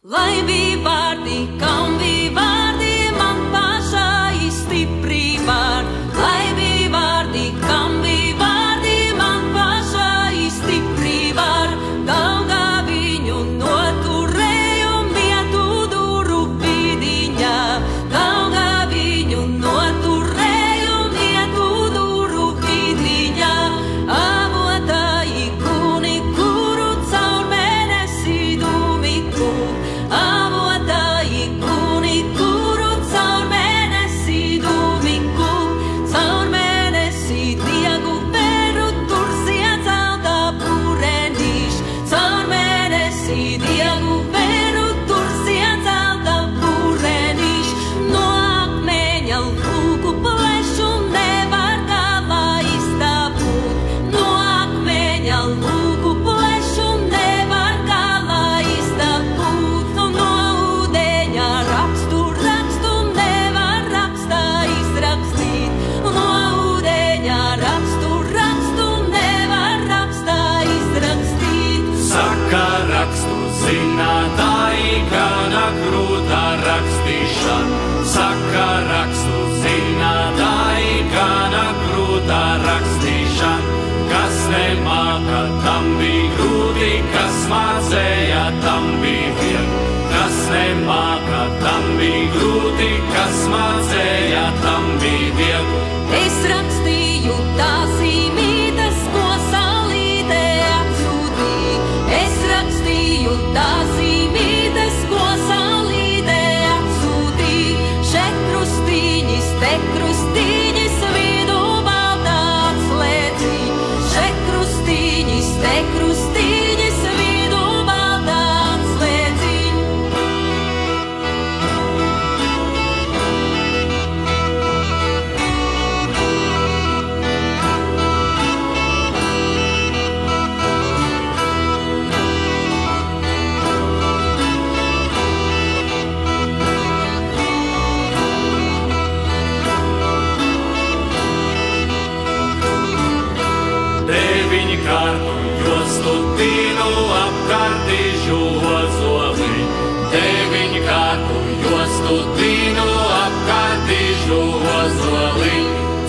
Lai bija vārdi, kam bija vārdi, man pašai stipri vārdi. Lai bija vārdi, kam bija vārdi, man pašai stipri vārdi. Daugā viņu noturējum vietu duru vidiņā. Daugā viņu noturējum vietu duru vidiņā. Avotāji kuni, kuru caur mēnesi dumiku. Avotāji kuni, kuru caur mēnesi dumiku. Caur mēnesi diegu peru tur ziedzelta purenīš. Caur mēnesi diegu peru tur ziedzelta purenīš. No akmeņa lūku plešu nevar galā izdabūt. No akmeņa lūku plešu nevar galā izdabūt. No ūdeņa rakstu nevar rakstā izrakstīt. No ūdeņa rakstu nevar rakstā izrakstīt. Saka rakstu zinātāji, gana grūta rakstīšana. Saka rakstu zinātāji, gana grūta rakstīšana. Kas nemāka, tam bija grūti, kas mācēja, tam bija viegli. Kas nemāka, tam bija grūti, kas mācēja, tam bija viegli. Es rakstīju tās zīmītes, ko saulītē atsūtīja. Es rakstīju tās zīmītes, ko saulītē atsūtīja. Šeit krustīņas, te krustīņas, vidū baltā atslēdziņa. Šeit krustīņas, te krustīņas, vidū baltā atslēdziņa. Deviņi kārtu jostu tīnu apkārtīšu ozoli. Deviņi kārtu jostu tīnu apkārtīšu ozoli.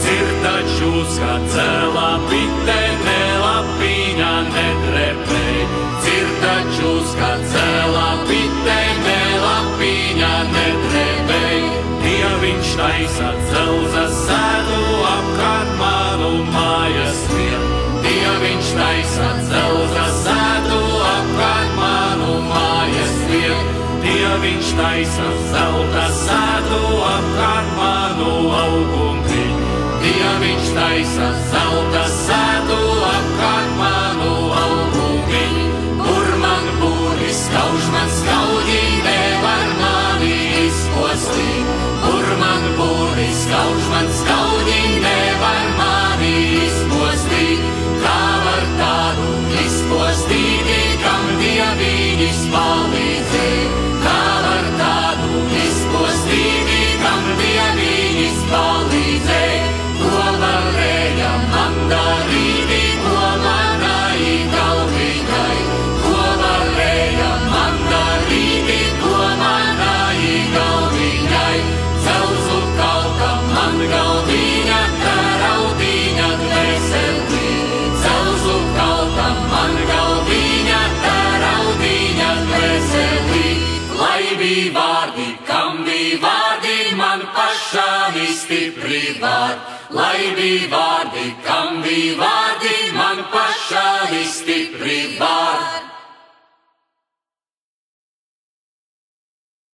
Cirtačus, kā cēlā bite, ne lapiņa nedrepēj. Cirtačus, kā cēlā bite, ne lapiņa nedrepēj. Dieviņš taisa dzelza sēdu apkārt manu mājas vietu. Dieviņš taisa dzelza sēdu apkārt manu mājas vietu. Dieviņš taisa zelta sēdu apkārt manu augumviņu. Dieviņš taisa zelta sēdu apkārt manu augumviņu. Kur man būri skauž, man skaudī, nevar mani izpostīt. Kur man būri skauž, man skaudī, nevar mani izpostīt. Kā var tādu izpostīt, kam dieviņas palīdzēja? Kā var tādu izpostīt, kam dieviņas palīdzēja? Ko varēja man darīt, ko manai galviņai? Ko varēja man darīt, ko manai galviņai? Celzu kalka man galviņa, teraudiņa dvēselī. Celzu kalka man galviņa, teraudiņa dvēselī. Lai bija vārdi, kam bija vārdi, man pašām stipri vārdi. Lai bija vārdi, kam bija vārdi, man pašām stipri vārdi.